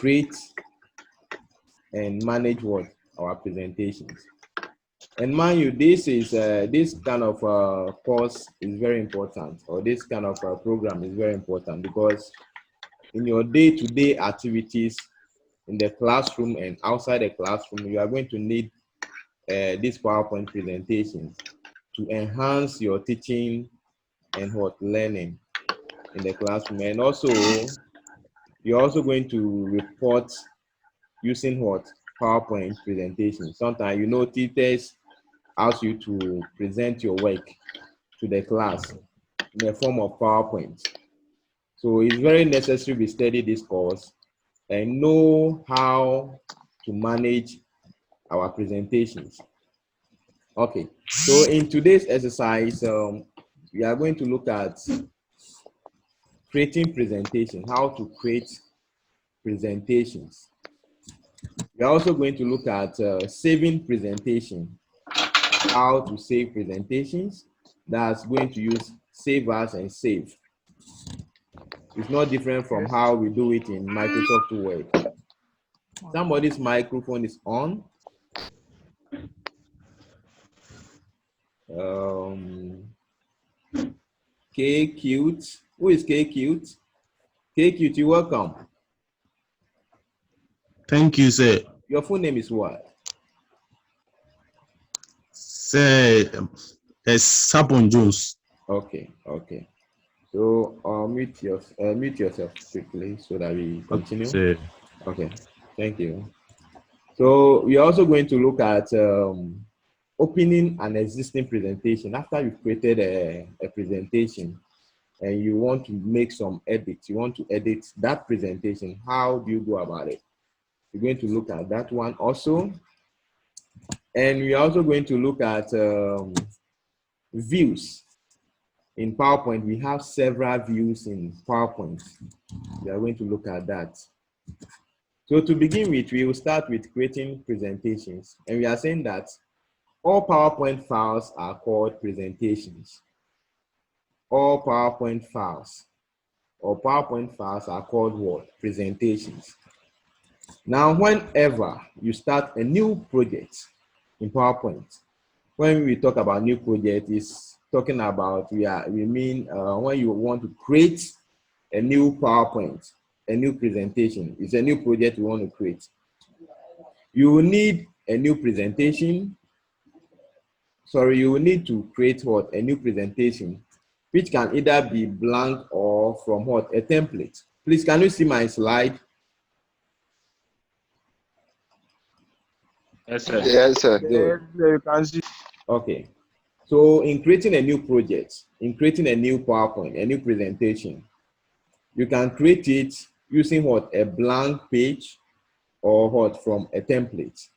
create and manage what? Our presentations. And mind you, this is this kind of course is very important, or this kind of program is very important, because in your day-to-day activities in the classroom and outside the classroom, you are going to need these PowerPoint presentations to enhance your teaching and what learning in the classroom. And also, you're also going to report using what? PowerPoint presentation. Sometimes, you know, teachers ask you to present your work to the class in the form of PowerPoint. So it's very necessary we study this course and know how to manage our presentations. Okay, so in today's exercise, we are going to look at creating presentation, how to create presentations. We are also going to look at saving presentation, how to save presentations. That's going to use save as and save. It's not different from how we do it in Microsoft Word. Somebody's microphone is on. K Cute. Who is K Cute? K Cute, you're welcome. Thank you, sir. Your full name is what? Sir, Sapon Jones. Okay, okay. So mute yourself quickly so that we continue. Sir. Okay, thank you. So we're also going to look at opening an existing presentation. After you've created a presentation and you want to make some edits, you want to edit that presentation, how do you go about it? We're going to look at that one also. And we're also going to look at views. In PowerPoint, we have several views in PowerPoint. We are going to look at that. So to begin with, we will start with creating presentations. And we are saying that all PowerPoint files are called presentations. All PowerPoint files or PowerPoint files are called what? Presentations. Now, whenever you start a new project in PowerPoint, when we talk about new project, is talking about we mean when you want to create a new PowerPoint, a new presentation. It's a new project you want to create. You will need a new presentation. Sorry, you will need to create what? A new presentation, which can either be blank or from what? A template. Please, can you see my slide? Yes, sir. Yes, sir. Good. Okay. So in creating a new project, in creating a new PowerPoint, a new presentation, you can create it using what? A blank page or what? From a template.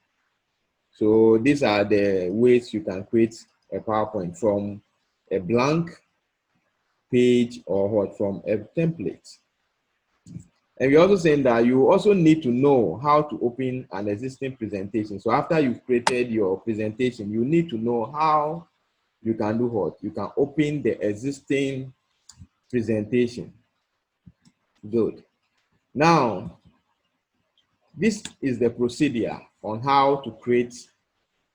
So these are the ways you can create a PowerPoint, from a blank page or what? From a template. And we're also saying that you also need to know how to open an existing presentation. So after you've created your presentation, you need to know how you can do what? You can open the existing presentation. Good. Now, this is the procedure on how to create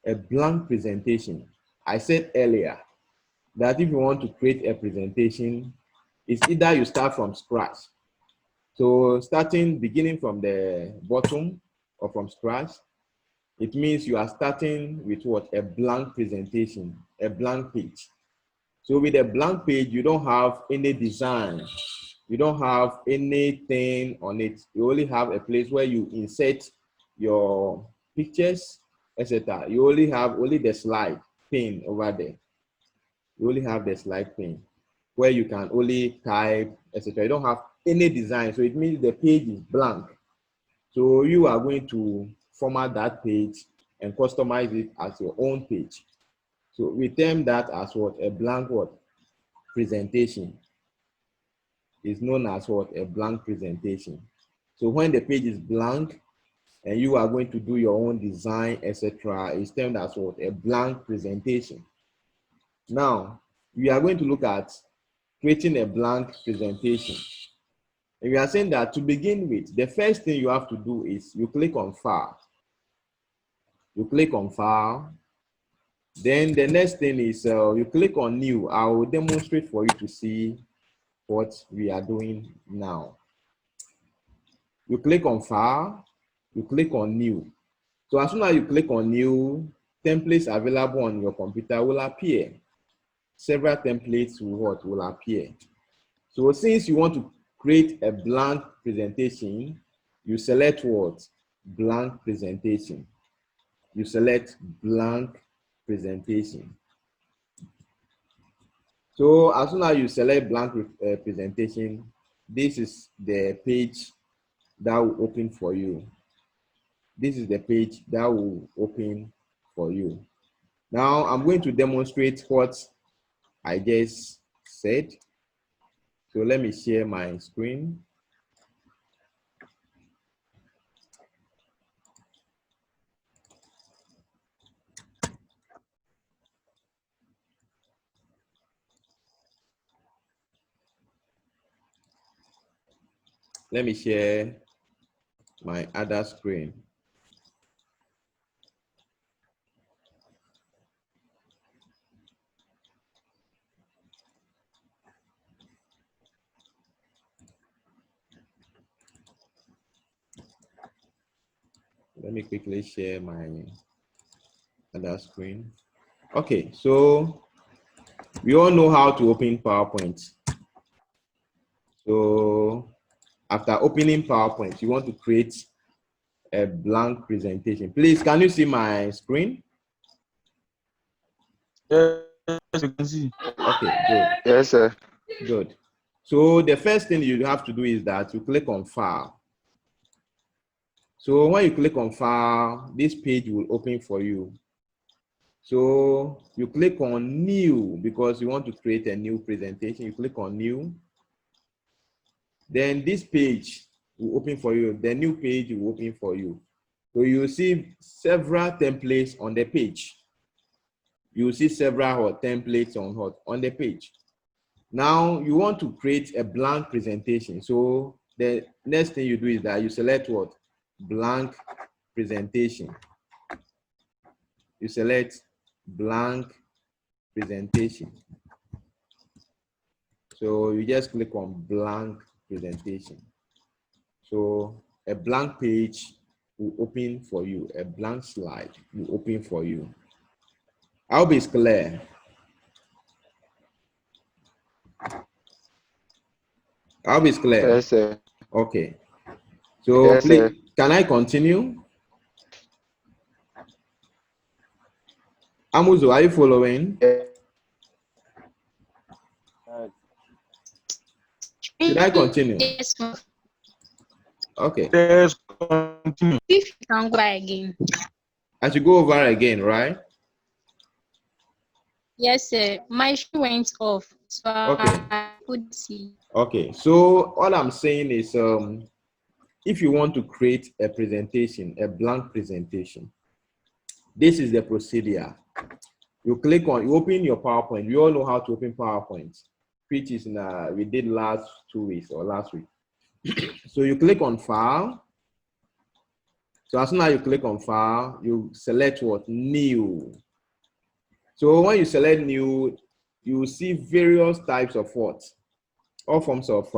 a blank presentation. I said earlier that if you want to create a presentation, it's either you start from scratch. So beginning from the bottom or from scratch, it means you are starting with what? A blank presentation, a blank page. So with a blank page, you don't have any design. You don't have anything on it. You only have a place where you insert your pictures, etc. You only have the slide pane over there. You only have the slide pane where you can only type, etc. You don't have any design. So it means the page is blank. So you are going to format that page and customize it as your own page. So we term that as what? A blank what? Presentation. Is known as what? A blank presentation. So when the page is blank and you are going to do your own design, etc., it's termed as what? A blank presentation. Now, we are going to look at creating a blank presentation. And we are saying that to begin with, the first thing you have to do is you click on File. You click on File. Then the next thing is you click on New. I will demonstrate for you to see what we are doing now. You click on File. You click on New. So as soon as you click on New, templates available on your computer will appear. Several templates will appear. So since you want to create a blank presentation, you select what? Blank presentation. You select blank presentation. So as soon as you select blank presentation, this is the page that will open for you. This is the page that will open for you. Now I'm going to demonstrate what I just said. So let me share my screen. Let me share my other screen. Let me quickly share my other screen. Okay, so we all know how to open PowerPoint. So after opening PowerPoint, you want to create a blank presentation. Please, can you see my screen? Yes, you can see. Okay, good. Yes, sir. Good. So the first thing you have to do is that you click on File. So when you click on File, this page will open for you. So you click on New because you want to create a new presentation. You click on New. Then this page will open for you. The new page will open for you. So you will see several templates on the page. You will see several templates on the page. Now you want to create a blank presentation. So the next thing you do is that you select what? Blank presentation. You select blank presentation. So you just click on blank presentation. So a blank page will open for you. A blank slide will open for you. I hope it's clear. I hope it's clear. Yes, sir. Okay. So Yes, please, sir. can I continue? Amuzo, are you following? Should I continue? Yes, Okay. Yes, continue. if you can go again. I should go over again, right? Yes, sir. My screen went off, so Okay. I couldn't see. Okay. So all I'm saying is, if you want to create a presentation, a blank presentation, this is the procedure. You open your PowerPoint. We all know how to open PowerPoint, which is we did last 2 weeks or last week. So you click on File. So as soon as you click on File, you select what? New. So when you select New, you see various types of what? All forms of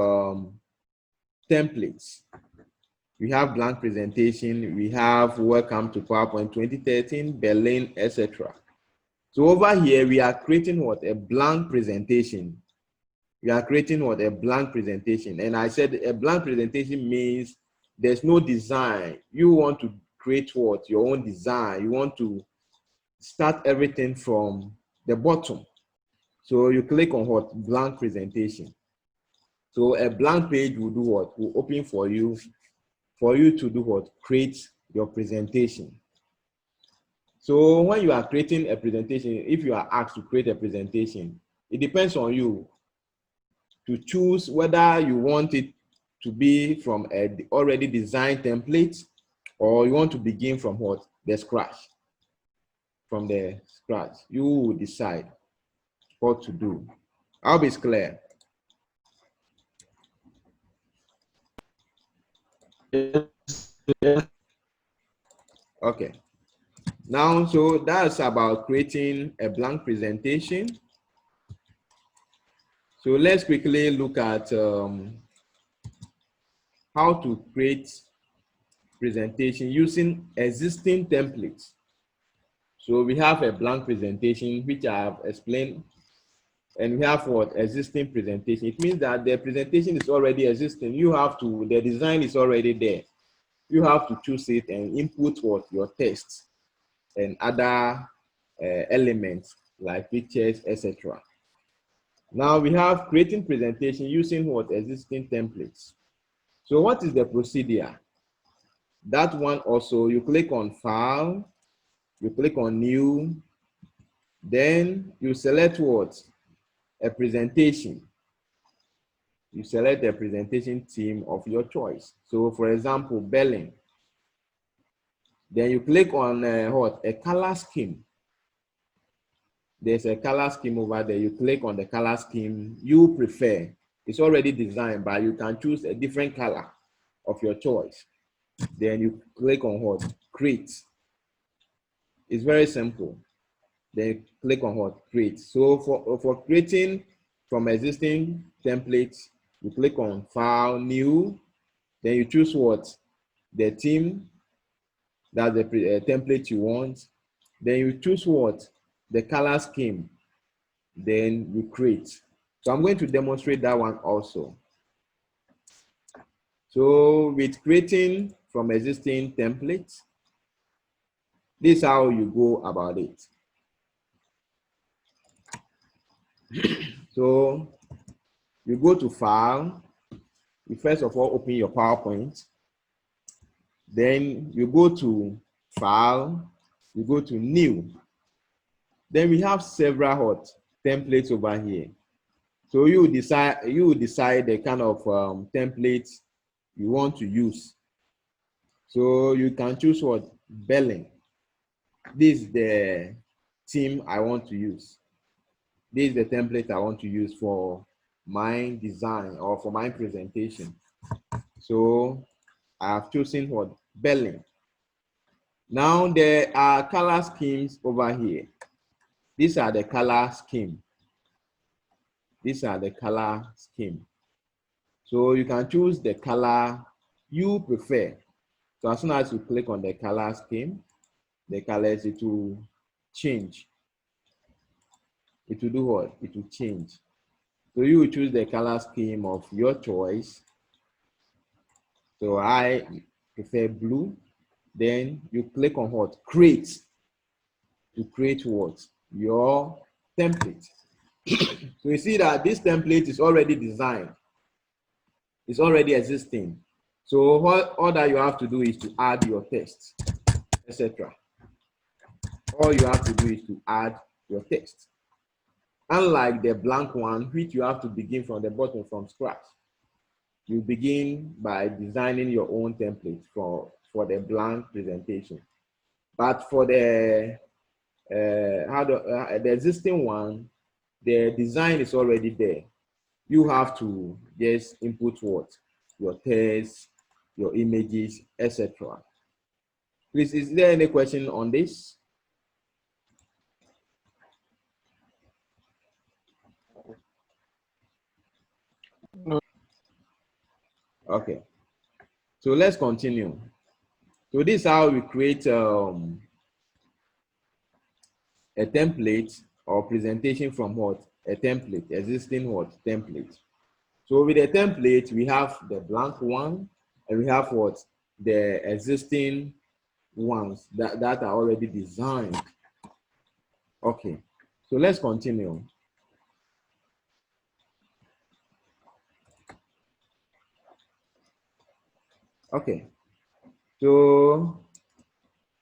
templates. We have blank presentation. We have Welcome to PowerPoint 2013, Berlin, etc. So over here, we are creating what? A blank presentation. We are creating what? A blank presentation. And I said a blank presentation means there's no design. You want to create what? Your own design. You want to start everything from the bottom. So you click on what? Blank presentation. So a blank page will do what? Will open for you to do what? Create your presentation. So when you are creating a presentation, if you are asked to create a presentation, it depends on you to choose whether you want it to be from a already designed template or you want to begin from what? The scratch. From the scratch. You will decide what to do. I hope it's clear. Yes. Okay. Now, so that's about creating a blank presentation. So let's quickly look at how to create presentation using existing templates. So we have a blank presentation, which I have explained, and we have what? Existing presentation. It means that the presentation is already existing. You have to, the design is already there. You have to choose it and input what? Your text and other elements like pictures, etc. Now we have creating presentation using what? Existing templates. So what is the procedure? That one also, you click on File, you click on New, then you select what? A presentation. You select a presentation theme of your choice. So for example, Berlin. Then you click on what? A color scheme. There's a color scheme over there. You click on the color scheme you prefer. It's already designed, but you can choose a different color of your choice. Then you click on what? Create. It's very simple. Then you click on what? Create. So for creating from existing templates, you click on File, New. Then you choose what? The theme, that's the template you want. Then you choose what? The color scheme. Then you create. So I'm going to demonstrate that one also. So with creating from existing templates, this is how you go about it. So you go to File. You first of all open your PowerPoint. Then you go to File. You go to New. Then we have several hot templates over here. So you decide the kind of templates you want to use. So you can choose what? Berlin. This is the theme I want to use. This is the template I want to use for my design or for my presentation. So I have chosen what? Berlin. Now there are color schemes over here. These are the color scheme. These are the color scheme. So you can choose the color you prefer. So as soon as you click on the color scheme, the colors, it will change. It will do what? It will change. So you will choose the color scheme of your choice. So I prefer blue. Then you click on what? Create. To create what? Your template. So you see that this template is already designed. It's already existing. So all that you have to do is to add your text, etc. All you have to do is to add your text. Unlike the blank one, which you have to begin from the bottom from scratch. You begin by designing your own template for the blank presentation. But for the the existing one, the design is already there. You have to just input what? Your text, your images, etc. Please, is there any question on this? No. Okay, so let's continue. So this is how we create a template or presentation from what? A template, existing what? Template. So with a template, we have the blank one, and we have what? The existing ones that are already designed. Okay, so let's continue. Okay, so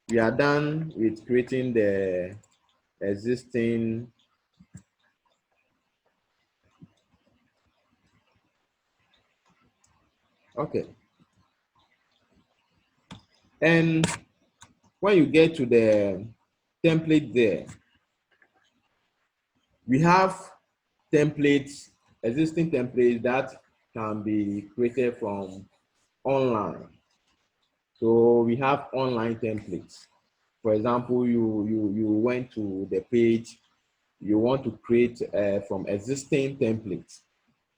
we are done with creating the existing. Okay, and when you get to the template there, we have templates, existing templates that can be created from online. So we have online templates. For example, you went to the page, you want to create from existing templates,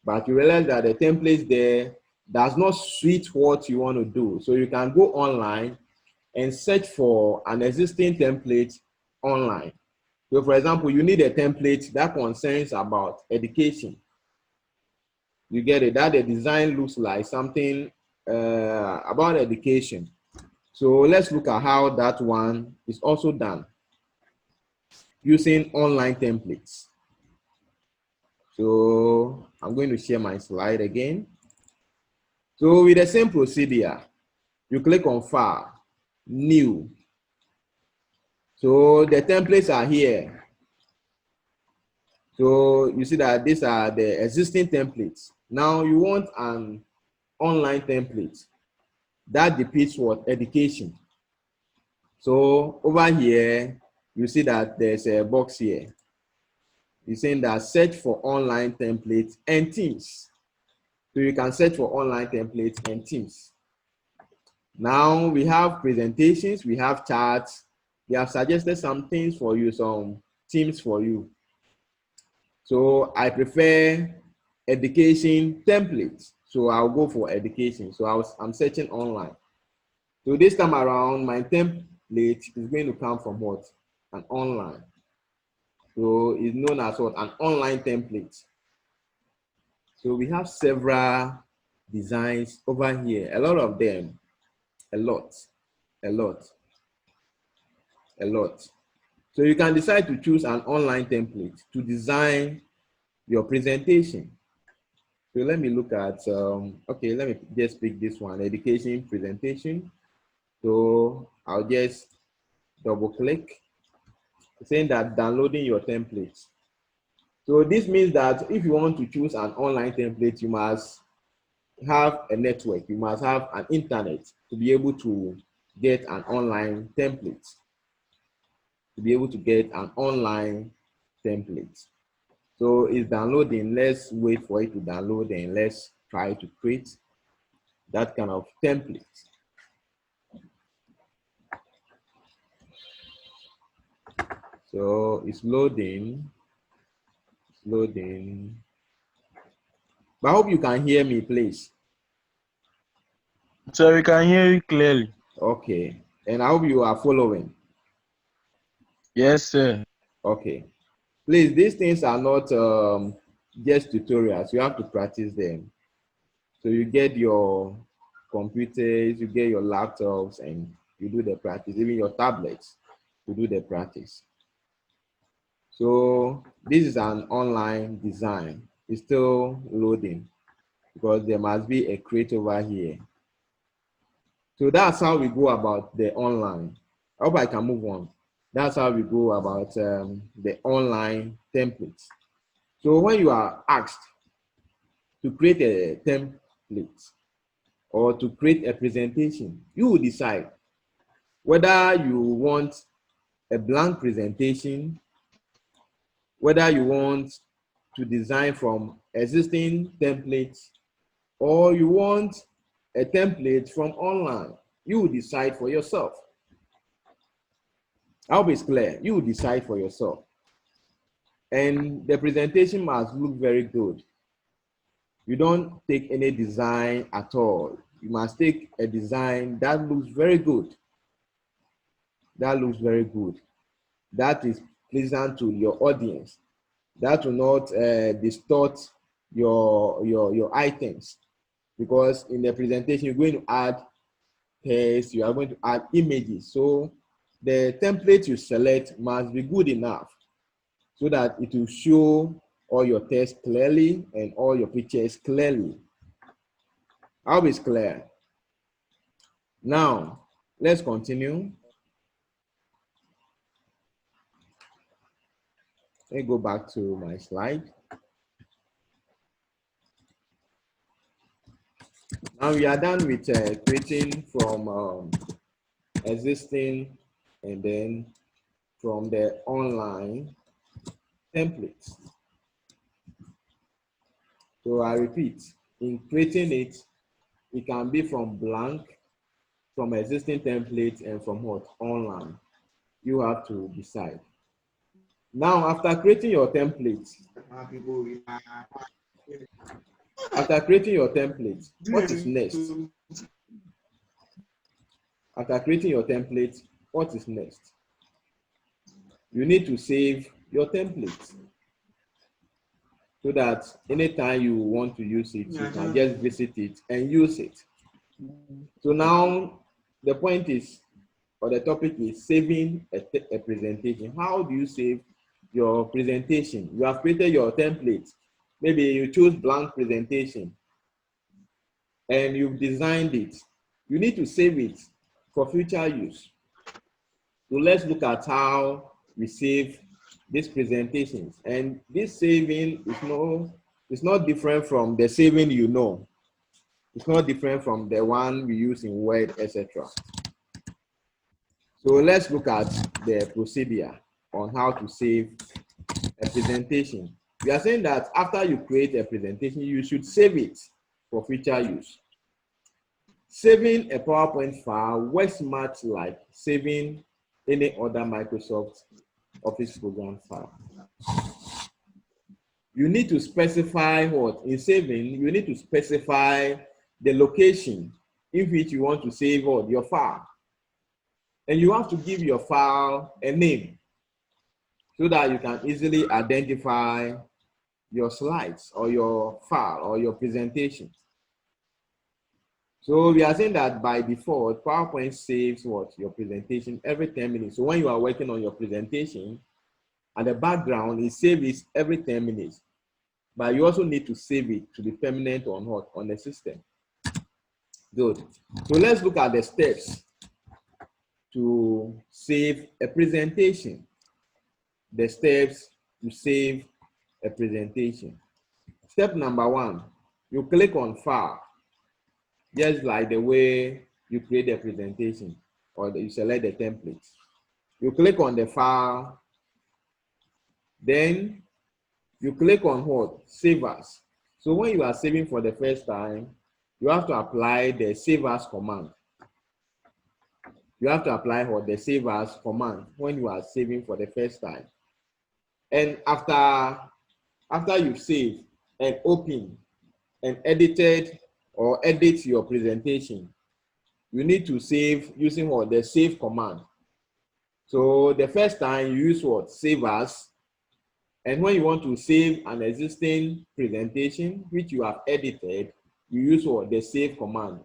but you realize that the templates there does not suit what you want to do. So you can go online and search for an existing template online. So for example, you need a template that concerns about education. You get it, that the design looks like something about education. So let's look at how that one is also done using online templates. So I'm going to share my slide again. So with the same procedure, you click on File, New. So the templates are here. So you see that these are the existing templates. Now you want an online template that depicts what? Education. So over here, you see that there's a box here. It's saying that search for online templates and themes. So you can search for online templates and themes. Now we have presentations, we have charts. They have suggested some things for you, some themes for you. So I prefer education templates. So I'll go for education. So I'm searching online. So this time around, my template is going to come from what? An online. So it's known as what? An online template. So we have several designs over here, a lot of them, a lot, a lot, a lot. So you can decide to choose an online template to design your presentation. So let me look at, okay, let me just pick this one, education presentation. So I'll just double click, saying that downloading your templates. So this means that if you want to choose an online template, you must have a network, you must have an internet to be able to get an online template. To be able to get an online template. So it's downloading. Let's wait for it to download and let's try to create that kind of template. So it's loading, it's loading. But I hope you can hear me, please. So we can hear you clearly. Okay. And I hope you are following. Yes, sir. Okay. Please, these things are not just tutorials. You have to practice them. So you get your computers, you get your laptops, and you do the practice, even your tablets, to do the practice. So this is an online design. It's still loading because there must be a crate over here. So that's how we go about the online. I hope I can move on. That's how we go about the online templates. So when you are asked to create a template or to create a presentation, you will decide whether you want a blank presentation, whether you want to design from existing templates, or you want a template from online. You will decide for yourself. I hope it's clear. You will decide for yourself. And the presentation must look very good. You don't take any design at all. You must take a design that looks very good. That looks very good. That is pleasant to your audience. That will not distort your items, because in the presentation you're going to add text, you are going to add images. So the template you select must be good enough so that it will show all your text clearly and all your pictures clearly. I hope it's clear. Now, let's continue. Let me go back to my slide. Now we are done with creating from existing and then from the online templates. So I repeat, in creating it, it can be from blank, from existing templates and from what? Online. You have to decide. Now, after creating your template, what is next? After creating your template, what is next? You need to save your template so that anytime you want to use it, you can just visit it and use it. So now the point is, or the topic is saving a presentation. How do you save your presentation? You have created your template. Maybe you choose blank presentation and you've designed it. You need to save it for future use. So let's look at how we save these presentations. And this saving is not different from the saving you know. It's not different from the one we use in Word, etc. So let's look at the procedure on how to save a presentation. We are saying that after you create a presentation, you should save it for future use. Saving a PowerPoint file works much like saving any other Microsoft Office program file. You need to specify what? In saving, you need to specify the location in which you want to save what? Your file. And you have to give your file a name so that you can easily identify your slides or your file or your presentation. So we are saying that by default, PowerPoint saves what? Your presentation every 10 minutes. So when you are working on your presentation, and the background, it saves every 10 minutes. But you also need to save it to be permanent on what? On the system. Good. So let's look at the steps to save a presentation. The steps to save a presentation. Step number 1, you click on File, just like the way you create a presentation or you select the template. You click on the file, then you click on what? Save as. So when you are saving for the first time, you have to apply the save as command. You have to apply what? The save as command when you are saving for the first time. And after you've saved and opened and edited or edit your presentation, you need to save using what? The save command. So the first time you use what? Save as. And when you want to save an existing presentation which you have edited, you use what? The save command.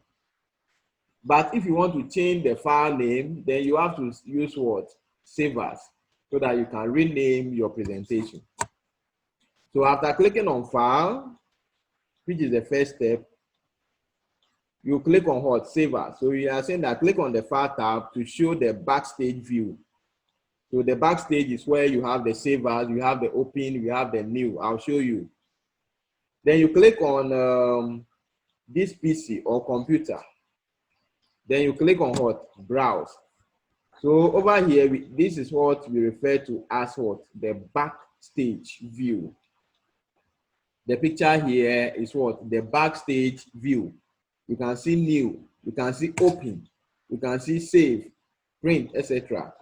But if you want to change the file name, then you have to use what? Save as, so that you can rename your presentation. So after clicking on File, which is the first step, you click on what? Save as. So you are saying that click on the File tab to show the backstage view. So the backstage is where you have the save as, you have the open, you have the new. I'll show you. Then you click on this PC or computer. Then you click on what? Browse. So over here, this is what we refer to as what? The backstage view. The picture here is what? The backstage view. You can see new, you can see open, you can see save, print, etc.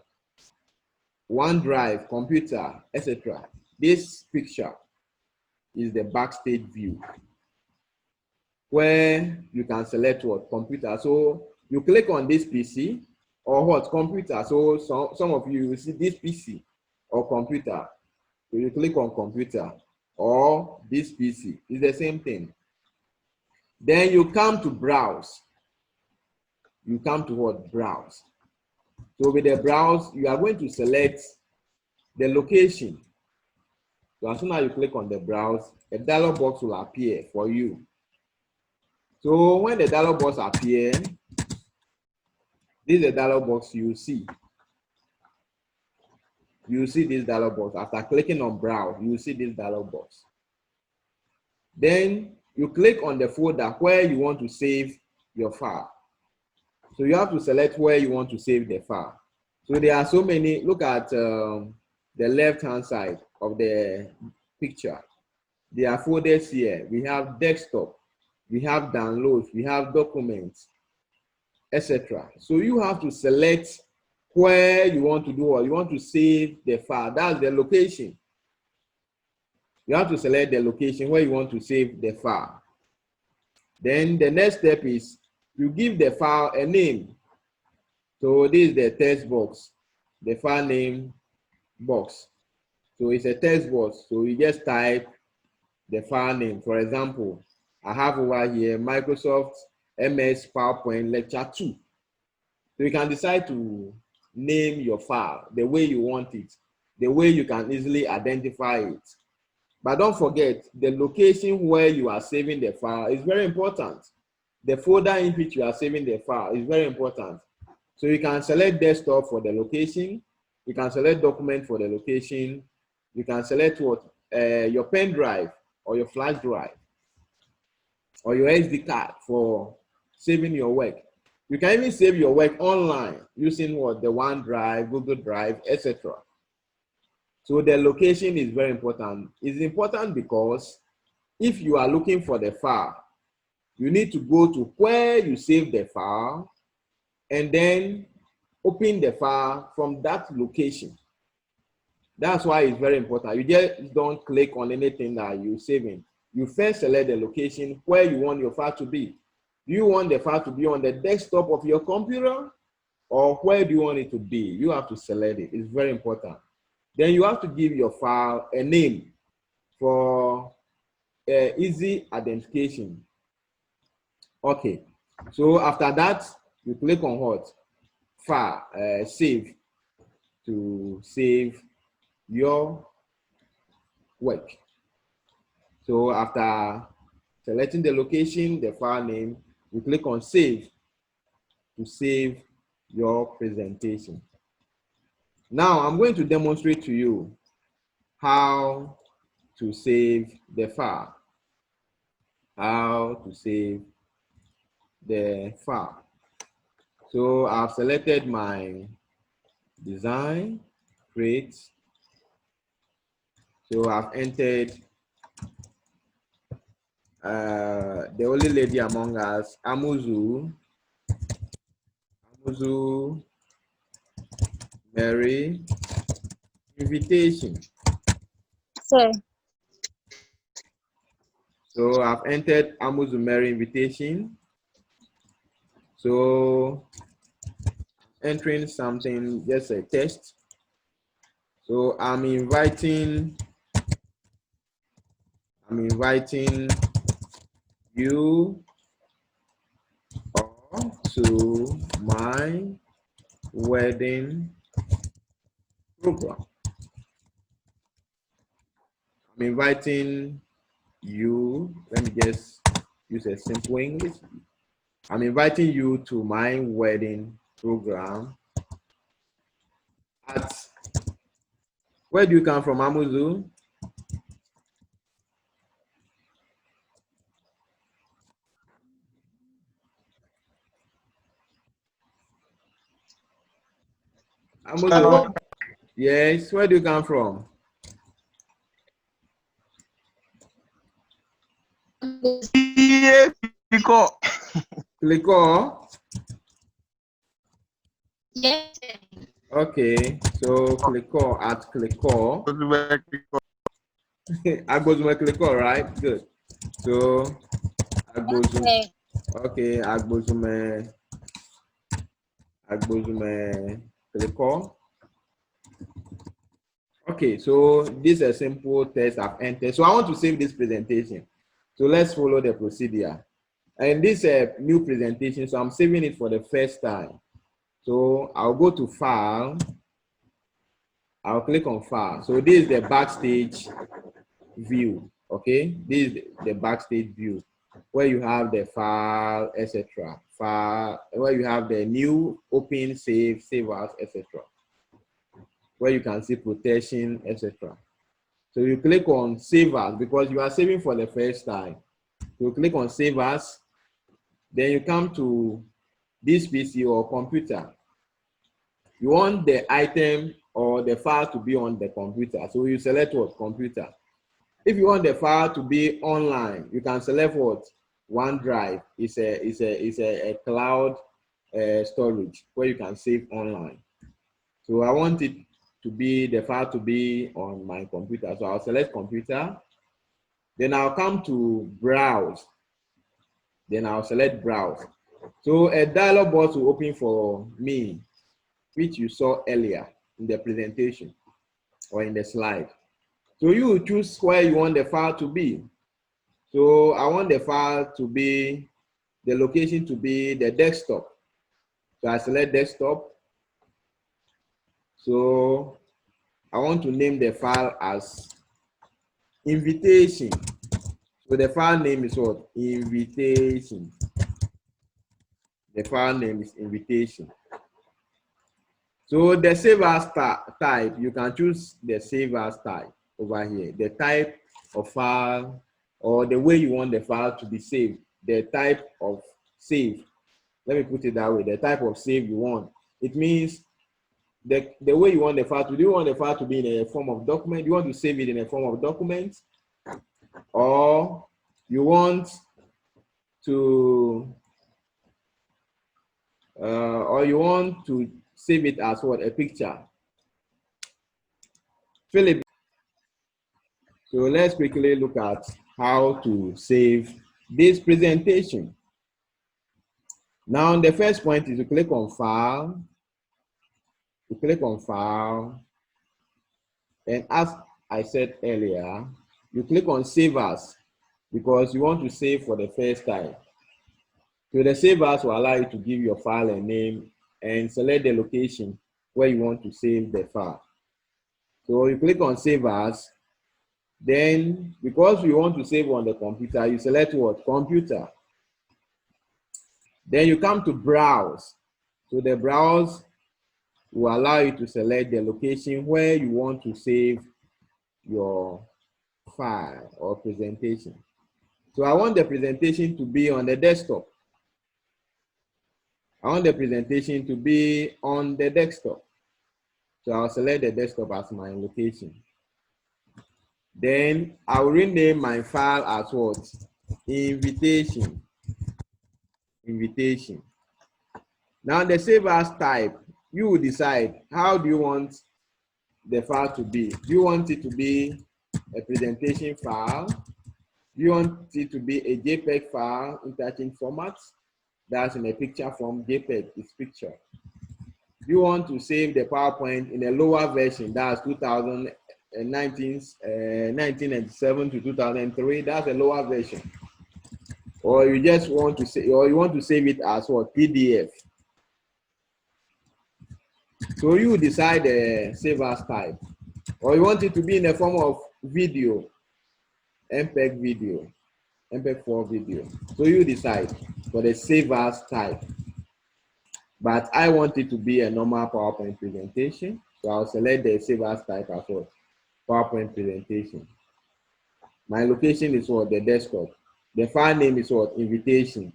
OneDrive, computer, etc. This picture is the backstage view, where you can select what? Computer. So you click on this PC or what? Computer. So some of you will see this PC or computer. So you click on computer or this PC. It's the same thing. Then you come to browse. You come to what? Browse. So with the browse, you are going to select the location. So as soon as you click on the browse, a dialog box will appear for you. So when the dialog box appears, this is the dialog box you see. You see this dialog box. After clicking on browse, you see this dialog box. Then you click on the folder where you want to save your file. So you have to select where you want to save the file. So there are so many. Look at the left-hand side of the picture. There are folders here. We have desktop, we have downloads, we have documents, etc. So you have to select where you want to do or you want to save the file. That's the location. You have to select the location where you want to save the file. Then the next step is you give the file a name. So this is the text box, the file name box. So it's a text box. So you just type the file name. For example, I have over here Microsoft MS PowerPoint Lecture 2. So you can decide to name your file the way you want it, the way you can easily identify it. But don't forget, the location where you are saving the file is very important. The folder in which you are saving the file is very important. So you can select desktop for the location. You can select document for the location. You can select what your pen drive or your flash drive or your SD card for saving your work. You can even save your work online using what the OneDrive, Google Drive, etc. So the location is very important. It's important because if you are looking for the file, you need to go to where you save the file and then open the file from that location. That's why it's very important. You just don't click on anything that you're saving. You first select the location where you want your file to be. Do you want the file to be on the desktop of your computer or where do you want it to be? You have to select it. It's very important. Then you have to give your file a name for easy identification. Okay, so after that, you click on what? File, save, to save your work. So after selecting the location, the file name, you click on save to save your presentation. Now I'm going to demonstrate to you how to save the file. How to save the file. So I've selected my design, create. So I've entered the only lady among us, Amuzu Mary, invitation. Sir. So I've entered Amuzu Mary invitation. So entering something, just a test. So I'm inviting you all to my wedding program. I'm inviting you, let me just use a simple English. I'm inviting you to my wedding program at, where do you come from, Amuzu? Amuzu, yes, where do you come from? Yeah, because Kliko? Yes, sir. Okay, so Kliko, at Kliko. Agbozume Kliko, right? Good. So Agbozume, Yes, okay, Agbozume Kliko. Okay, so this is a simple test I've entered. So I want to save this presentation. So let's follow the procedure. And this is a new presentation, so I'm saving it for the first time. So I'll go to File. I'll click on File. So this is the backstage view. Okay, this is the backstage view where you have the file, etc. File, where you have the new, open, save, save as, etc. Where you can see protection, etc. So you click on Save As because you are saving for the first time. You click on Save As, then you come to this PC or computer. You want the item or the file to be on the computer. So you select what? Computer. If you want the file to be online, you can select what? OneDrive. It's a cloud storage where you can save online. So I want it to be, the file to be on my computer. So I'll select computer. Then I'll come to browse. Then I'll select browse. So a dialog box will open for me, which you saw earlier in the presentation or in the slide. So you will choose where you want the file to be. So I want the file to be, the location to be the desktop. So I select desktop. So I want to name the file as invitation. So the file name is what? Invitation. The file name is invitation. So the save as type, you can choose the save as type over here. The type of file or the way you want the file to be saved. The type of save. Let me put it that way. The type of save you want. It means the way you want the file to. Do you want the file to be in a form of document? Do you want to save it in a form of document? Or you want to save it as what? A picture. Philip. So let's quickly look at how to save this presentation. Now, the first point is to click on File. You click on File. And as I said earlier, you click on Save As because you want to save for the first time. So the Save As will allow you to give your file a name and select the location where you want to save the file. So you click on Save As. Then, because you want to save on the computer, you select what? Computer. Then you come to Browse. So the Browse will allow you to select the location where you want to save your file or presentation. So I want the presentation to be on the desktop. I want the presentation to be on the desktop. So I'll select the desktop as my location. Then I will rename my file as what? Invitation. Invitation. Now the save as type, you will decide how do you want the file to be. Do you want it to be a presentation file? Do you want it to be a JPEG file, interchange format? That's in a picture form. JPEG is picture. Do you want to save the PowerPoint in a lower version? That's 1997 to 2003. That's a lower version. Or you just want to say, or you want to save it as what? PDF. So you decide the save as type. Or you want it to be in the form of video, MPEG video, MPEG-4 video. So you decide for the save as type. But I want it to be a normal PowerPoint presentation. So I'll select the save as type as what? PowerPoint presentation. My location is what? The desktop. The file name is what? Invitation.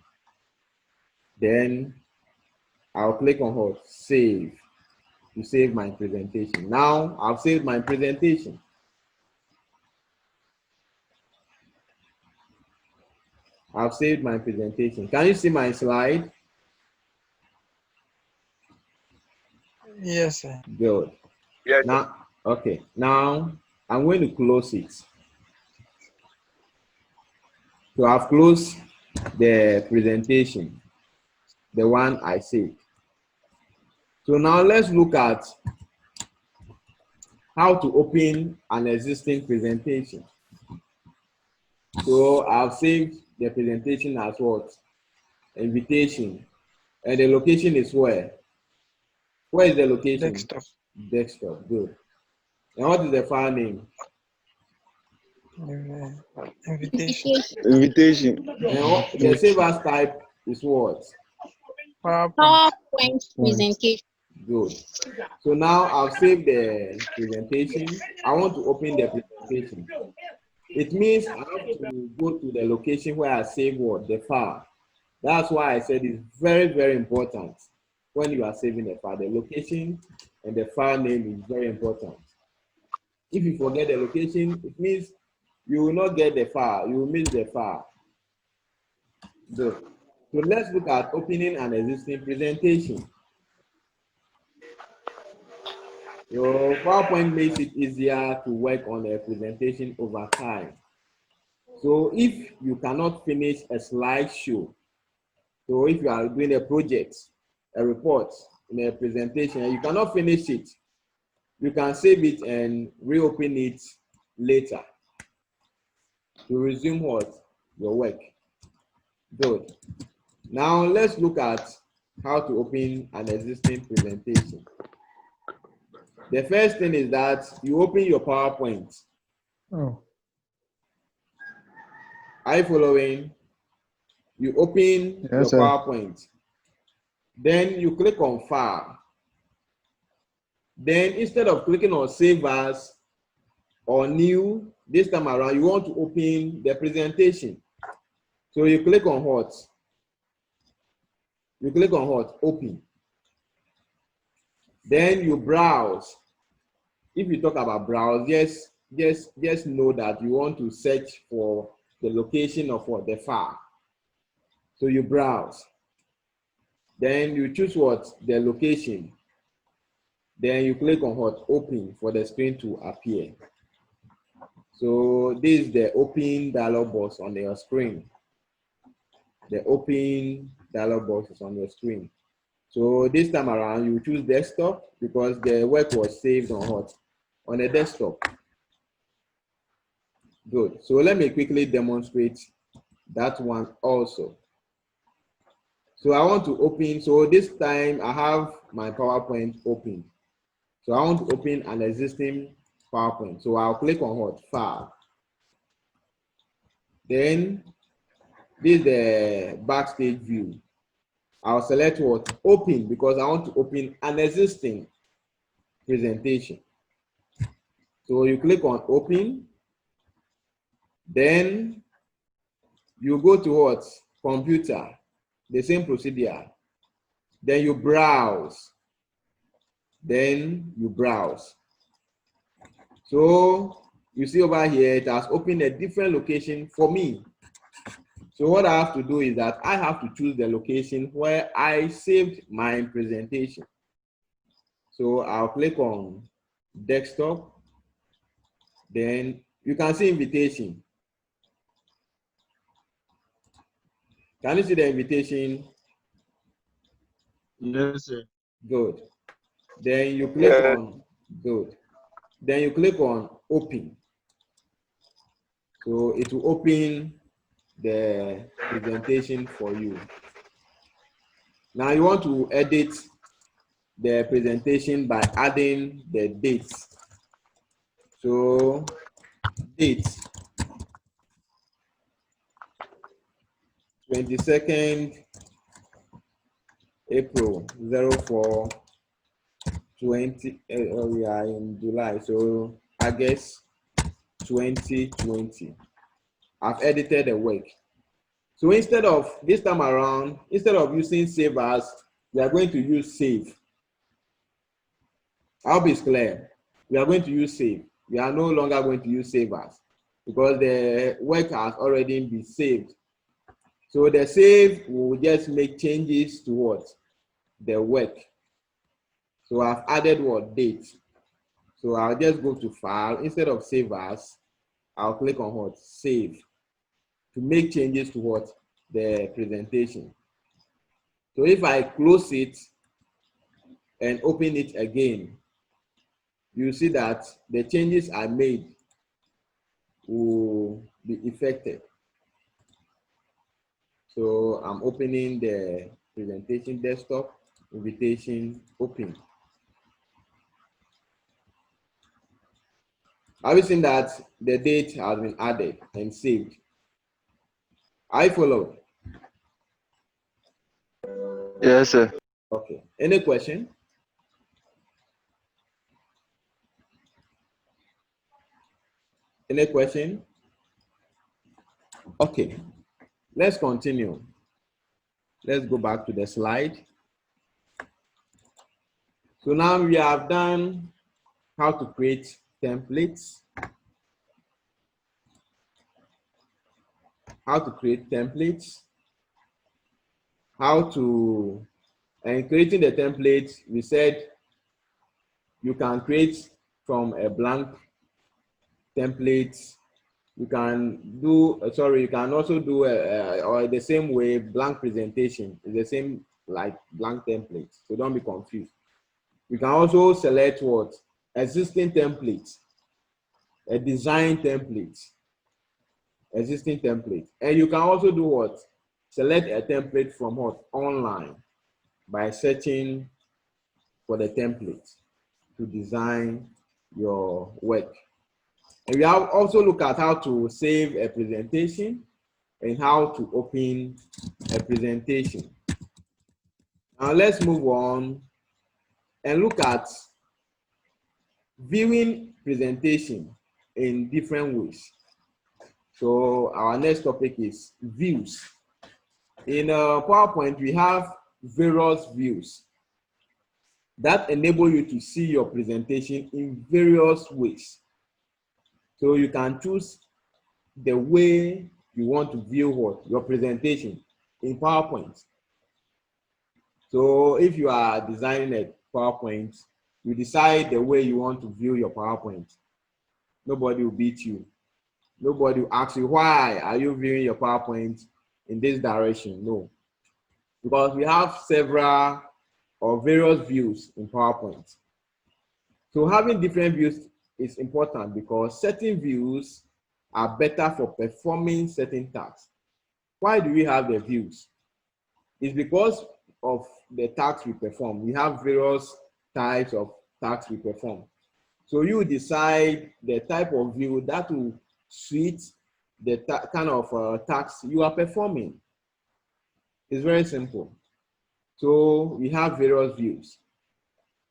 Then I'll click on what? Save. To save my presentation. Now I've saved my presentation. I've saved my presentation. Can you see my slide? Yes, sir. Good. Yes. Now, okay. Now I'm going to close it. So I've closed the presentation, the one I saved. So now let's look at how to open an existing presentation. So I've saved the presentation as what? Invitation. And the location is where? Where is the location? Desktop. Desktop. Good. And what is the file name? Invitation. Invitation. And what, the save as type is what? PowerPoint. PowerPoint presentation. Good. So now I've saved the presentation. I want to open the presentation. It means I have to go to the location where I save what? The file. That's why I said it's very, very important when you are saving a file. The location and the file name is very important. If you forget the location, it means you will not get the file. You will miss the file. Good. So let's look at opening an existing presentation. Your PowerPoint makes it easier to work on a presentation over time. So if you cannot finish a slideshow, so if you are doing a project, a report, in a presentation, and you cannot finish it, you can save it and reopen it later to resume what? Your work. Good. Now let's look at how to open an existing presentation. The first thing is that you open your PowerPoint. Oh. Are you following? You open your Yes, sir. PowerPoint. Then you click on File. Then instead of clicking on Save As or New, this time around, you want to open the presentation. So you click on what? You click on what? Open. Then you browse. If you talk about browse, just know that you want to search for the location of what? The file. So you browse. Then you choose what? The location. Then you click on what? Open for the screen to appear. So this is the open dialog box on your screen. The open dialog box is on your screen. So this time around, you choose desktop because the work was saved on what? On a desktop. Good. So let me quickly demonstrate that one also. So I want to open, so this time I have my PowerPoint open. So I want to open an existing PowerPoint. So I'll click on what? File. Then this is the backstage view. I'll select what? Open, because I want to open an existing presentation. So you click on open. Then you go to what? Computer. The same procedure. Then you browse. Then you browse. So you see over here, it has opened a different location for me. So what I have to do is that I have to choose the location where I saved my presentation. So I'll click on desktop. Then you can see invitation. Can you see the invitation? Yes, sir. Good. Then you click on good. Then you click on open. So it will open the presentation for you. Now you want to edit the presentation by adding the dates. So date 22nd April 04 20 we are in July, so I guess 2020. I've edited the work. So instead of this time around, instead of using save as, we are going to use save. I hope it's clear. We are going to use save. We are no longer going to use save as because the work has already been saved. So the save will just make changes to what? The work. So I've added what? Date. So I'll just go to file. Instead of save as, I'll click on what? Save. To make changes to what? The presentation. So if I close it and open it again, you see that the changes I made will be effected. So I'm opening the presentation desktop, invitation, open. Have you seen that the date has been added and saved? I follow. Yes, sir. Okay. Any question? Any question? Okay. Let's continue. Let's go back to the slide. So now we have done how to create templates. How to create templates. how to, and creating the template, we said you can create from a blank template. You can do, you can also do, or the same way, blank presentation is the same like blank template. So don't be confused. You can also select what? Existing template, a design template, existing template. And you can also do what? Select a template from what? Online by searching for the template to design your work. And we have also look at how to save a presentation and how to open a presentation. Now let's move on and look at viewing presentation in different ways. So our next topic is views. In PowerPoint, we have various views that enable you to see your presentation in various ways. So you can choose the way you want to view what? Your presentation in PowerPoint. So if you are designing a PowerPoint, you decide the way you want to view your PowerPoint. Nobody will beat you. Nobody will ask you, why are you viewing your PowerPoint in this direction? No. Because we have several or various views in PowerPoint. So having different views is important because certain views are better for performing certain tasks. Why do we have the views? It's because of the tasks we perform. We have various types of tasks we perform. So you decide the type of view that will suit the kind of tasks you are performing. It's very simple. So we have various views.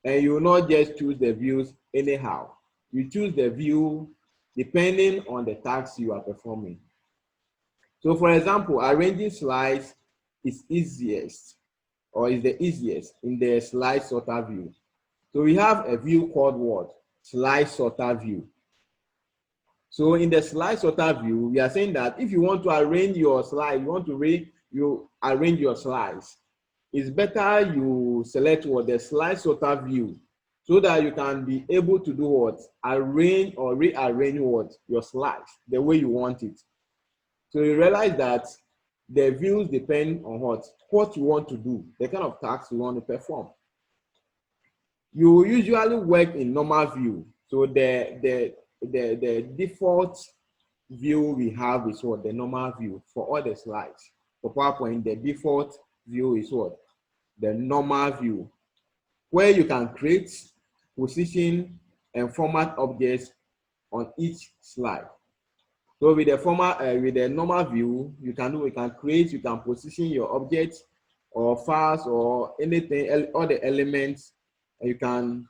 And you will not just choose the views anyhow. You choose the view depending on the tasks you are performing. So for example, arranging slides is easiest or is the easiest in the slide sorter view. So we have a view called what? Slide sorter view. So in the slide sorter view, we are saying that if you want to arrange your slide, you arrange your slides, it's better you select what? The slide sorter view so that you can be able to do what? Arrange or rearrange what? Your slides the way you want it. So you realize that the views depend on what you want to do, the kind of tasks you want to perform. You usually work in normal view. So the default view we have is what? The normal view for all the slides. For PowerPoint, the default view is what? The normal view, where you can create, position, and format objects on each slide. So with the normal view, you can create, you can position your objects or files or anything, all the elements, and you can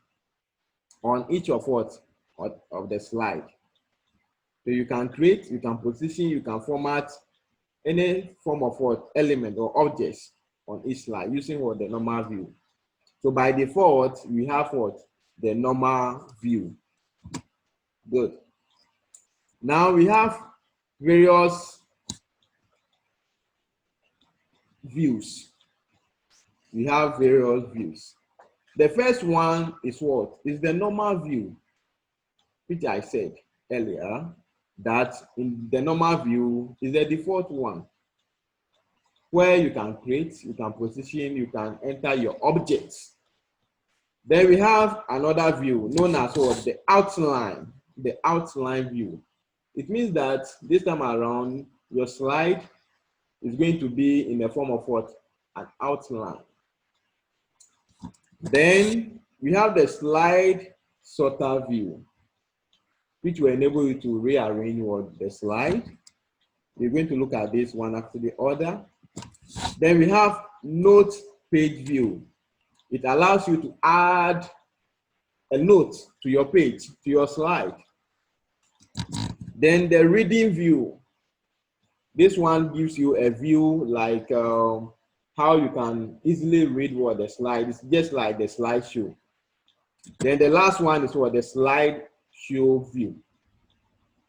on each of of the slide. So you can create, you can position, you can format any form of element or objects on each slide using the normal view. So by default, we have the normal view. Good. Now we have various views. We have various views. The first one is what? Is the normal view, which I said earlier that in the normal view is the default one, where you can create, you can position, you can enter your objects. Then we have another view known as what? The outline view. It means that this time around, your slide is going to be in the form of what? An outline. Then we have the slide sorter view, which will enable you to rearrange the slide. We're going to look at this one after the other. Then we have note page view. It allows you to add a note to your page, to your slide. Then the reading view. This one gives you a view like how you can easily read the slide. It's just like the slideshow. Then the last one is the slideshow view.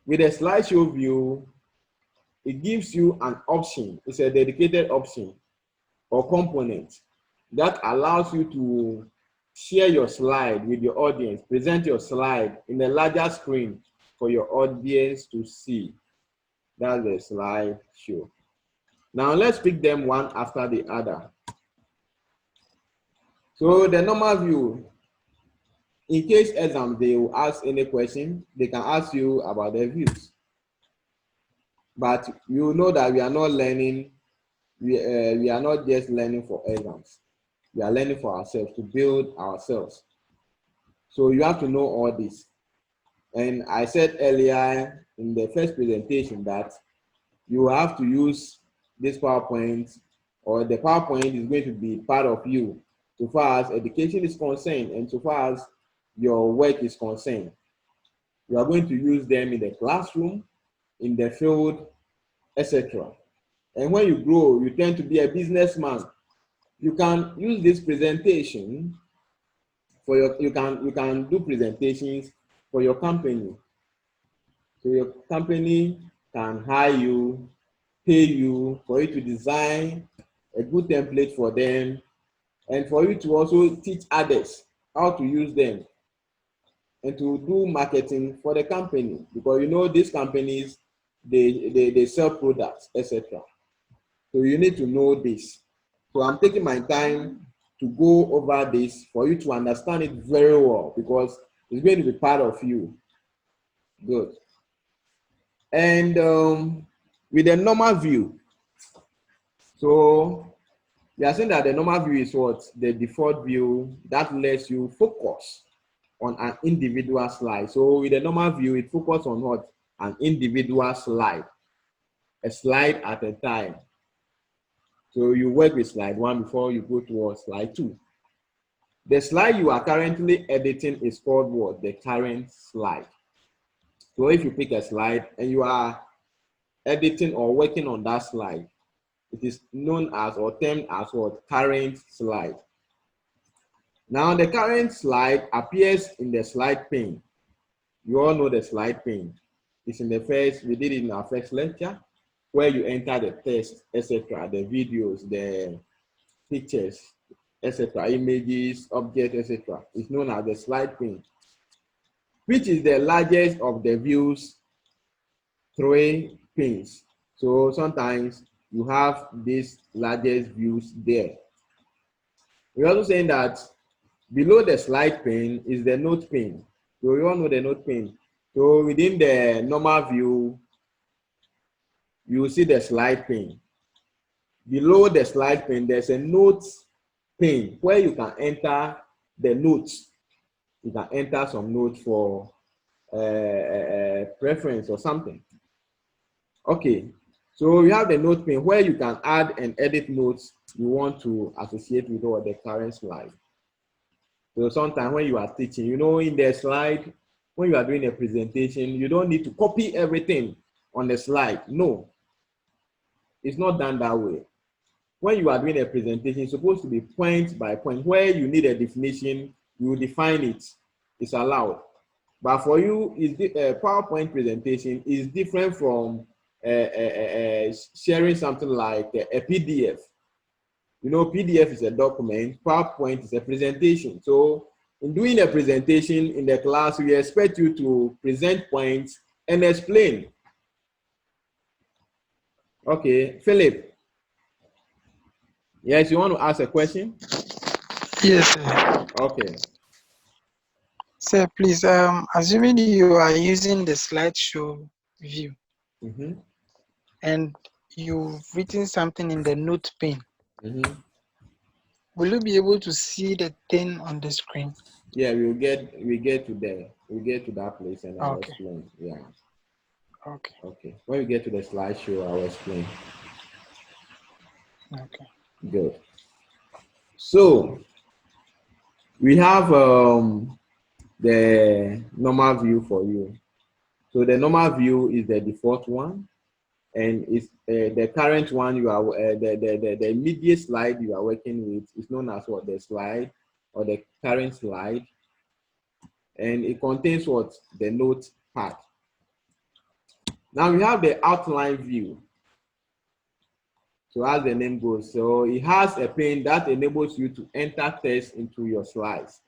With the slideshow view, it gives you an option. It's a dedicated option or component that allows you to share your slide with your audience, present your slide in a larger screen for your audience to see. That's the slide show. Now let's pick them one after the other. So the normal view, in case exam they will ask any question, they can ask you about the views. But you know that we are not learning, we are not just learning for exams. We are learning for ourselves, to build ourselves. So you have to know all this. And I said earlier in the first presentation that you have to use this PowerPoint, or the PowerPoint is going to be part of you so far as education is concerned and so far as your work is concerned. You are going to use them in the classroom, in the field, etc. And when you grow, you tend to be a businessman. You can use this presentation for you can do presentations for your company. So your company can hire you, pay you for you to design a good template for them, and for you to also teach others how to use them and to do marketing for the company, because you know these companies, they sell products, etc. So you need to know this. So I'm taking my time to go over this for you to understand it very well, because it's going to be part of you. Good. And with the normal view, so we are saying that the normal view is what? The default view that lets you focus on an individual slide. So with the normal view, it focuses on what? An individual slide, a slide at a time. So you work with slide 1 before you go towards slide 2. The slide you are currently editing is called what? The current slide. So if you pick a slide and you are editing or working on that slide, it is known as or termed as what? Current slide. Now the current slide appears in the slide pane. You all know the slide pane. It's in the first, we did it in our first lecture, where you enter the text, etc., the videos, the pictures, etc., images, objects, etc. It's known as the slide pane, which is the largest of the views 3 panes. So sometimes you have these largest views there. We're also saying that below the slide pane is the note pane. So you all know the note pane. So within the normal view, you will see the slide pane. Below the slide pane, there's a notes pane where you can enter the notes. You can enter some notes for preference or something. Okay, so you have the note pane where you can add and edit notes you want to associate with all the current slide. So sometimes when you are teaching, you know, in the slide, when you are doing a presentation, you don't need to copy everything on the slide. No, it's not done that way. When you are doing a presentation, it's supposed to be point by point. Where you need a definition, you define it. It's allowed. But for you, a PowerPoint presentation is different from sharing something like a PDF. You know, PDF is a document, PowerPoint is a presentation. So in doing a presentation in the class, we expect you to present points and explain. Okay, Philip. Yes, you want to ask a question? Yes, sir. Okay. Sir, please, assuming you are using the slideshow view and you've written something in the note pane, will you be able to see the thing on the screen? Yeah, we get to that place and I'll explain. Yeah. Okay. Okay. When we get to the slideshow, I'll explain. Okay. Good. So we have the normal view for you. So the normal view is the default one, and it's the current one you are the immediate slide you are working with is known as what? The slide or the current slide, and it contains what? The note part. Now we have the outline view. So as the name goes, so it has a pane that enables you to enter text into your slides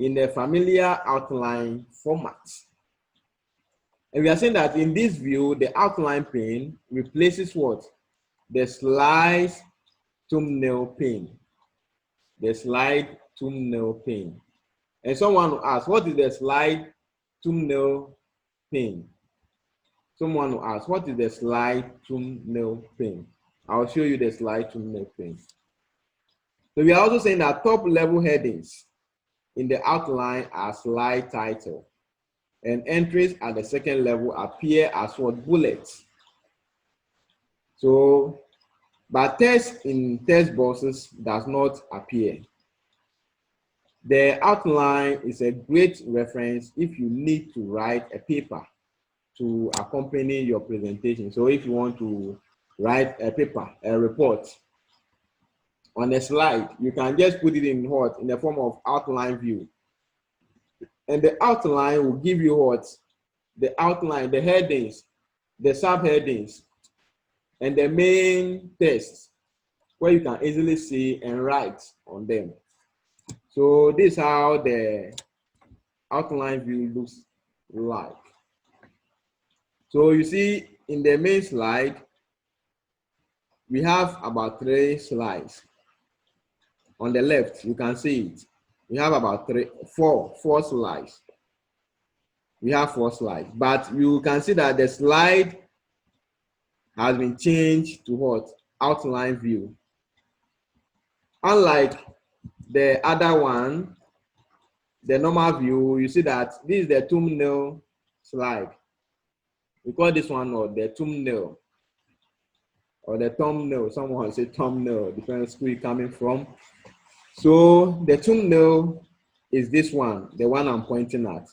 in a familiar outline format. And we are saying that in this view, the outline pane replaces what? The slide thumbnail pane. The slide thumbnail pane. And someone will ask, what is the slide thumbnail pane? Someone will ask, what is the slide thumbnail pane? I'll show you the slide thumbnail pane. So we are also saying that top level headings in the outline are slide title, and entries at the second level appear as what? Bullets. So, but text in text boxes does not appear. The outline is a great reference if you need to write a paper to accompany your presentation. So if you want to write a paper, a report on a slide, you can just put it in what? In the form of outline view. And the outline will give you what? The outline, the headings, the subheadings, and the main text where you can easily see and write on them. So this is how the outline view looks like. So you see in the main slide, we have about 3 slides. On the left, you can see it. We have about four slides. We have 4 slides, but you can see that the slide has been changed to what? Outline view. Unlike the other one, the normal view, you see that this is the thumbnail slide. We call this one or the thumbnail or the thumbnail. Someone say thumbnail, different school you're coming from. So the thumbnail is this one, the one I'm pointing at.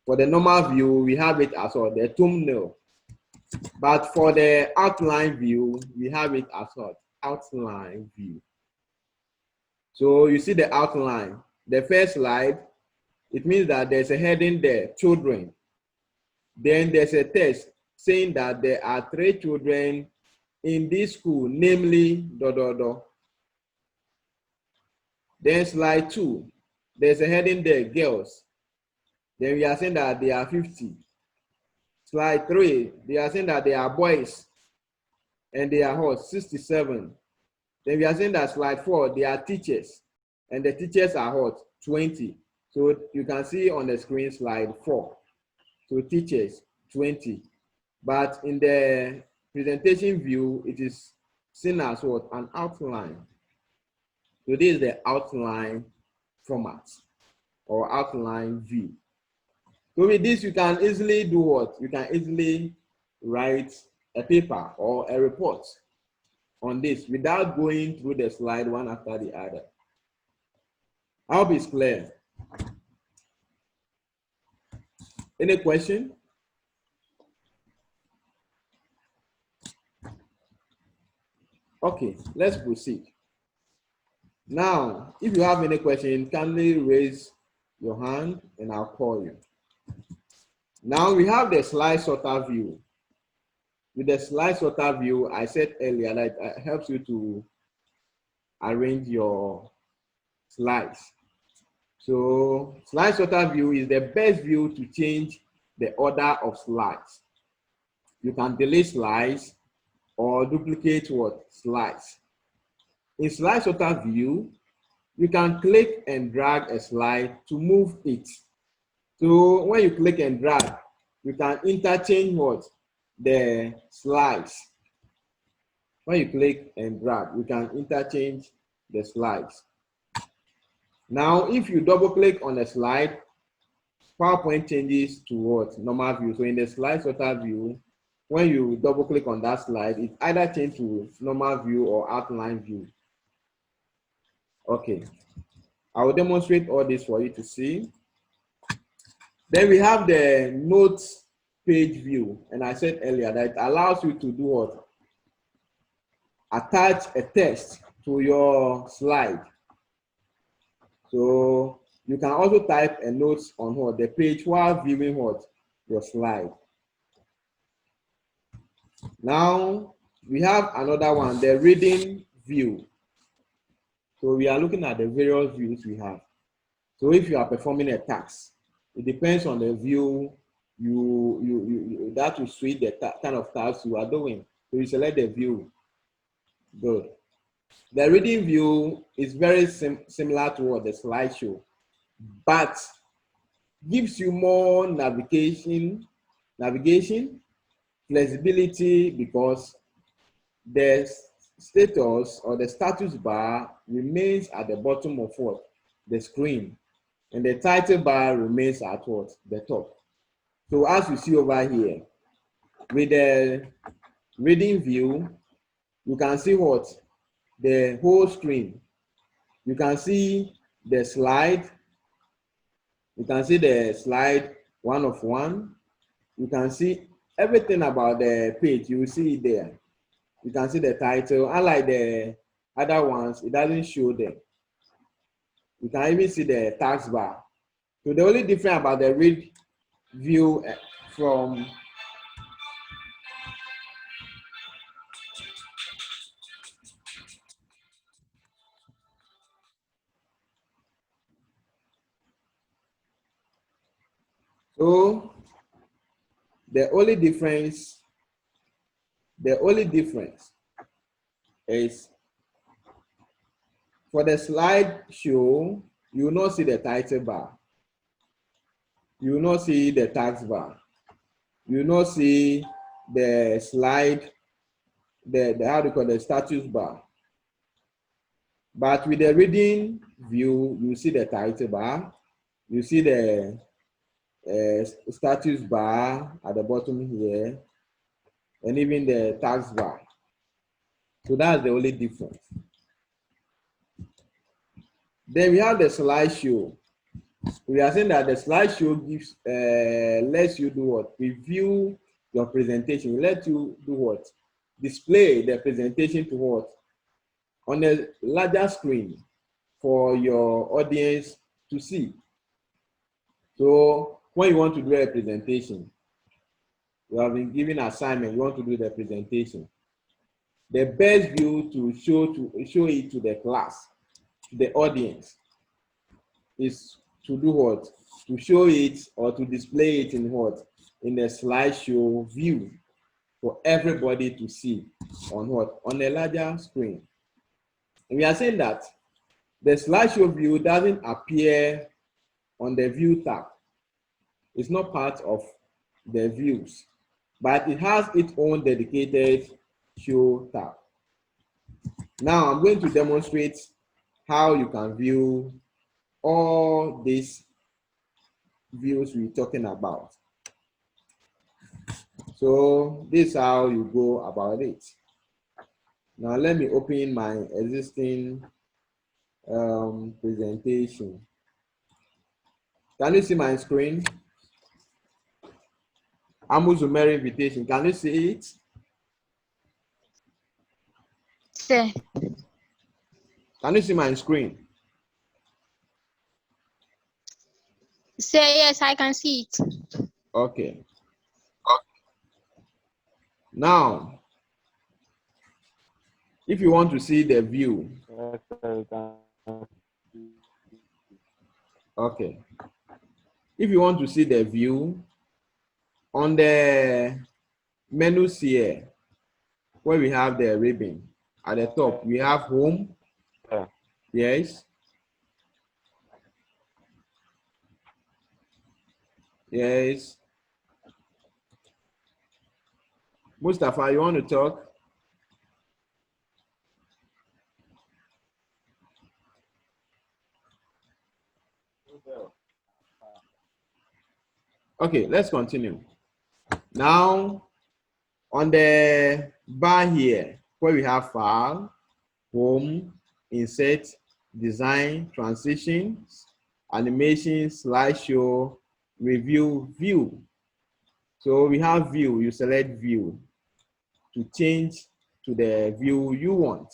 For the normal view, we have it as well, the thumbnail. But for the outline view, we have it as well, outline view. So you see the outline. The first slide, it means that there's a heading there, children. Then there's a text saying that there are 3 children in this school, namely, ... Then slide 2, there's a heading there, girls. Then we are saying that they are 50. Slide 3, they are saying that they are boys, and they are what? 67. Then we are saying that slide 4, they are teachers, and the teachers are what? 20. So you can see on the screen slide 4. So teachers, 20. But in the presentation view, it is seen as what? An outline. So this is the outline format or outline view. So with this, you can easily do what? You can easily write a paper or a report on this without going through the slide one after the other. I hope it's clear. Any question? Okay, let's proceed. Now, if you have any question, kindly raise your hand and I'll call you. Now we have the slide sorter view. With the slide sorter view, I said earlier that it helps you to arrange your slides. So slide sorter view is the best view to change the order of slides. You can delete slides or duplicate what? Slides. In slide sorter view, you can click and drag a slide to move it. So when you click and drag, you can interchange what? The slides. When you click and drag, you can interchange the slides. Now, if you double click on a slide, PowerPoint changes to what? Normal view. So in the slide sorter view, when you double click on that slide, it either changes to normal view or outline view. Okay, I will demonstrate all this for you to see. Then we have the notes page view, and I said earlier that it allows you to do what? Attach a text to your slide. So you can also type a note on what? The page while viewing what? Your slide. Now we have another one, the reading view. So we are looking at the various views we have. So if you are performing a task, it depends on the view that will suit the kind of task you are doing. So you select the view. Good. The reading view is very similar to what the slideshow, but gives you more navigation, flexibility, because the status or the status bar remains at the bottom of what? The screen. And the title bar remains at what? The top. So as you see over here, with the reading view, you can see what? The whole screen. You can see the slide. You can see the slide 1 of 1. You can see everything about the page. You will see it there. You can see the title. Unlike the other ones, it doesn't show them. You can even see the task bar. So the only difference about the read view from so the only difference is for the slideshow, you will not see the title bar. You will not see the task bar. You will not see the slide, the how do you call the status bar. But with the reading view, you see the title bar, you see the status bar at the bottom here, and even the task bar. So that's the only difference. Then we have the slideshow. We are saying that the slideshow gives lets you do what? Review your presentation. Let you do what? Display the presentation to what? On a larger screen for your audience to see. So when you want to do a presentation, you have been given assignment, you want to do the presentation. The best view to show it to the class, to the audience, is to do what? To show it or to display it in what? In the slideshow view for everybody to see on what? On a larger screen. And we are saying that the slideshow view doesn't appear on the view tab. It's not part of the views, but it has its own dedicated show tab. Now I'm going to demonstrate how you can view all these views we're talking about. So this is how you go about it. Now let me open my existing presentation. Can you see my screen? Amuzumeri invitation. Can you see it? Sir. Can you see my screen? Sir, yes, I can see it. Okay. Now, if you want to see the view, okay. If you want to see the view, on the menus here, where we have the ribbon, at the top, we have home. Yes. Yes. Mustafa, you want to talk? Okay, let's continue. Now, on the bar here, where we have file, home, insert, design, transitions, animation, slideshow, review, view. So we have view, you select view to change to the view you want.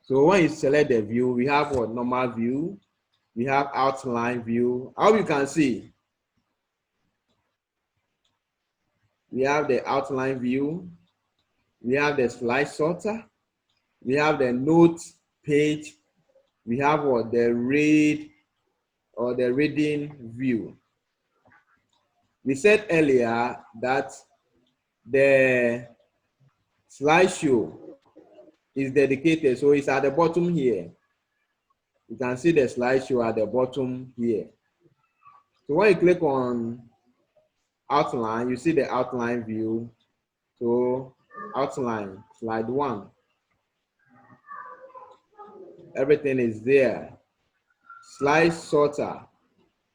So when you select the view, we have what? Normal view, we have outline view. How you can see, we have the outline view, we have the slide sorter, we have the note page, we have what the read or the reading view. We said earlier that the slideshow is dedicated, so it's at the bottom here. You can see the slideshow at the bottom here. So when you click on outline, you see the outline view. So outline, slide 1. Everything is there. Slide sorter.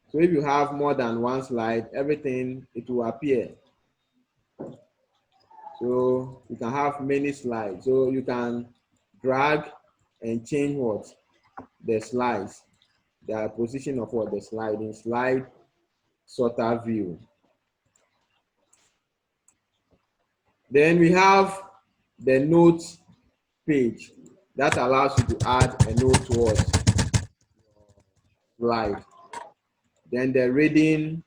So if you have more than one slide, everything, it will appear. So you can have many slides. So you can drag and change what? The slides. The position of what? The slide in slide sorter view. Then we have the notes page that allows you to add a note to what? Slide. Then the reading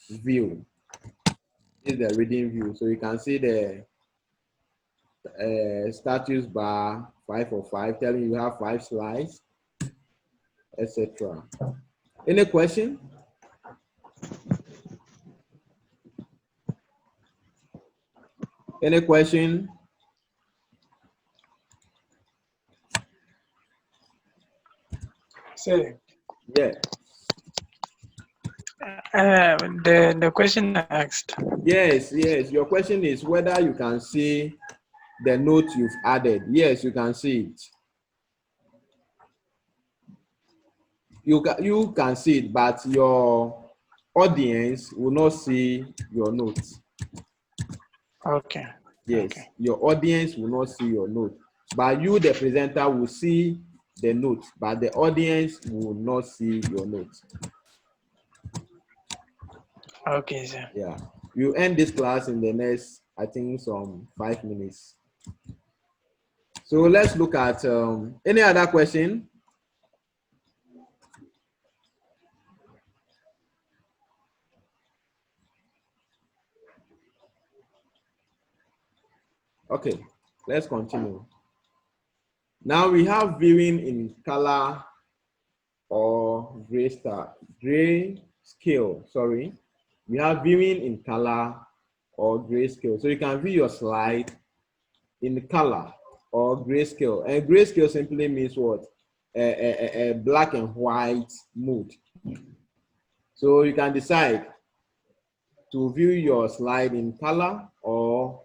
view. This is the reading view. So you can see the status bar 5 of 5 telling you have 5 slides, etc. Any question? Any question? Say, Yeah. the question asked. Yes. Your question is whether you can see the note you've added. Yes, you can see it. You can see it, but your audience will not see your notes. Okay. Yes, okay. Your audience will not see your note, but you, the presenter, will see the note, but the audience will not see your note. Okay, sir. Yeah, we'll end this class in the next, I think, some 5 minutes. So let's look at any other question. Okay, let's continue. Now we have viewing in color or gray scale. Sorry, we have viewing in color or grayscale. So you can view your slide in color or grayscale. And grayscale simply means what? A black and white mode. So you can decide to view your slide in color or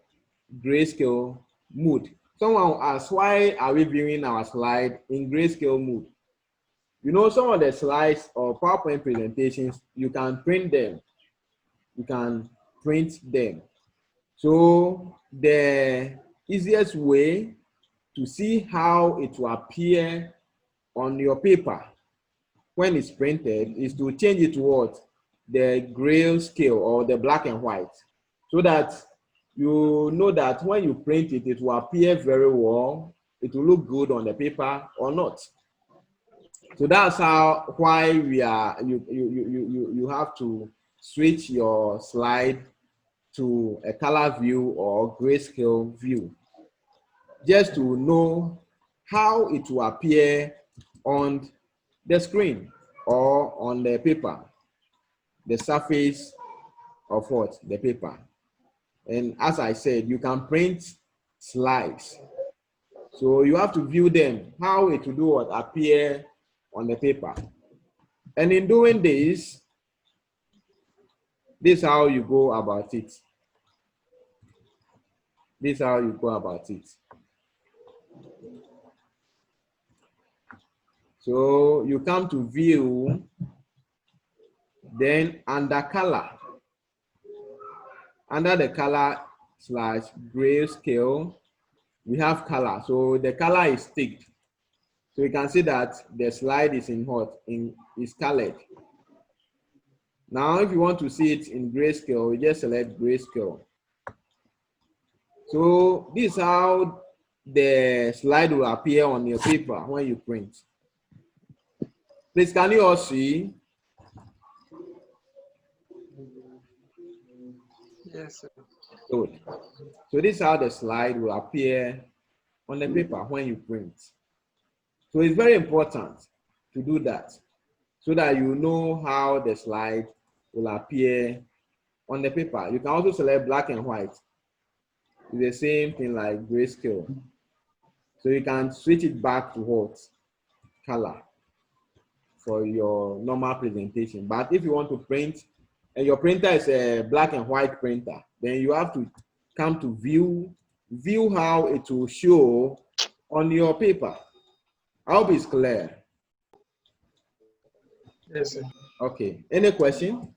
grayscale mode. Someone will ask, why are we viewing our slide in grayscale mode? You know, some of the slides or PowerPoint presentations, you can print them. You can print them. So the easiest way to see how it will appear on your paper when it's printed is to change it to what? The gray scale or the black and white, so that you know that when you print it, it will appear very well. It will look good on the paper or not. So that's why you have to switch your slide to a color view or grayscale view, just to know how it will appear on the screen or on the paper, the surface of what? The paper. And as I said, you can print slides. So you have to view them, how it will do what? Appear on the paper. And in doing this is how you go about it. This is how you go about it. So you come to view, then under color, under the color / grayscale, we have color. So the color is ticked. So you can see that the slide is is colored. Now, if you want to see it in grayscale, you just select grayscale. So this is how the slide will appear on your paper when you print. Please, can you all see? Yes, sir. Good. So this is how the slide will appear on the paper when you print. So it's very important to do that so that you know how the slide will appear on the paper. You can also select black and white. It's the same thing like grayscale. So you can switch it back to what? Color for your normal presentation. But if you want to print and your printer is a black and white printer, then you have to come to view how it will show on your paper. I hope it's clear. Yes, sir. Okay, any question?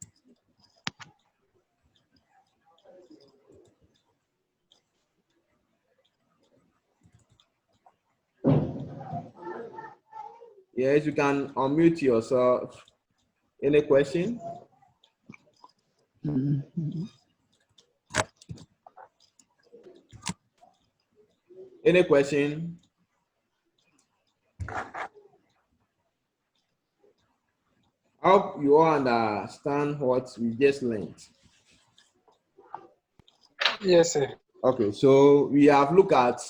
Yes, you can unmute yourself. Any question? Any question? I hope you all understand what we just learned. Yes, sir. Okay, so we have looked at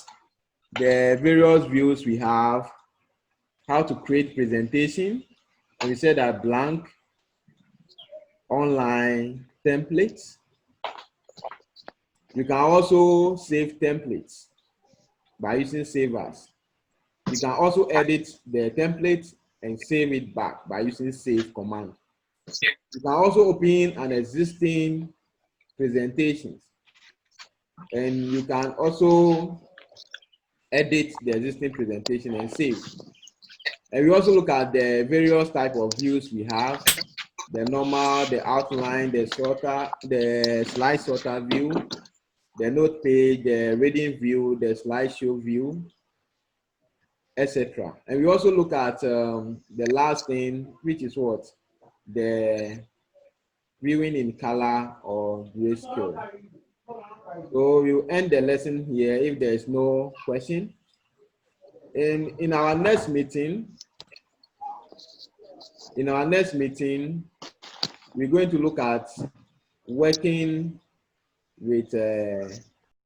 the various views we have, how to create presentation, and we said that blank, online, templates. You can also save templates by using Save As. You can also edit the template and save it back by using Save command. You can also open an existing presentation, and you can also edit the existing presentation and save. And we also look at the various type of views we have: the normal, the outline, the sorter, the slide sorter view, the note page, the reading view, the slideshow view, etc. And we also look at the last thing, which is what? The viewing in color or grayscale. So we'll end the lesson here if there is no question. In our next meeting, we're going to look at working with